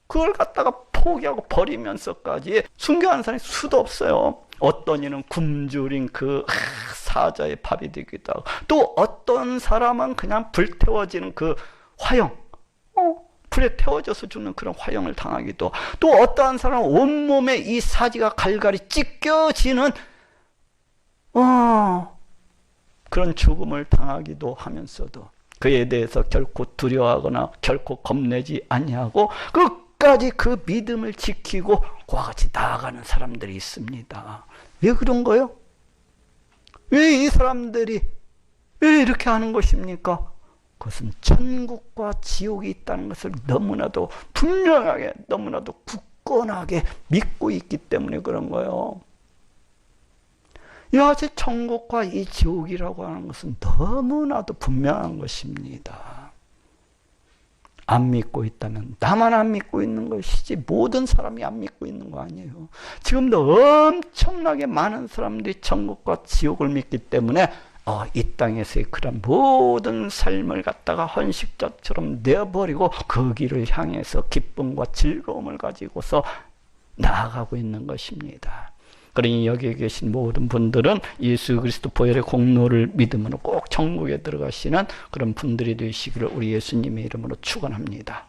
그걸 갖다가 포기하고 버리면서까지 순교하는 사람이 수도 없어요. 어떤 이는 굶주린 그 사자의 밥이 되기도 하고, 또 어떤 사람은 그냥 불태워지는 그 화형, 불에 태워져서 죽는 그런 화형을 당하기도, 또 어떠한 사람은 온몸에 이 사지가 갈갈이 찢겨지는 그런 죽음을 당하기도 하면서도 그에 대해서 결코 두려워하거나 결코 겁내지 아니하고 끝까지 그 믿음을 지키고 그와 같이 나아가는 사람들이 있습니다. 왜 그런 거요? 왜 이 사람들이 왜 이렇게 하는 것입니까? 그것은 천국과 지옥이 있다는 것을 너무나도 분명하게, 너무나도 굳건하게 믿고 있기 때문에 그런 거예요. 이같이 천국과 이 지옥이라고 하는 것은 너무나도 분명한 것입니다. 안 믿고 있다면 나만 안 믿고 있는 것이지 모든 사람이 안 믿고 있는 거 아니에요. 지금도 엄청나게 많은 사람들이 천국과 지옥을 믿기 때문에 이 땅에서의 그런 모든 삶을 갖다가 헌식자처럼 내어버리고 그 길을 향해서 기쁨과 즐거움을 가지고서 나아가고 있는 것입니다. 그러니 여기에 계신 모든 분들은 예수 그리스도 보혈의 공로를 믿음으로 꼭 천국에 들어가시는 그런 분들이 되시기를 우리 예수님의 이름으로 축원합니다.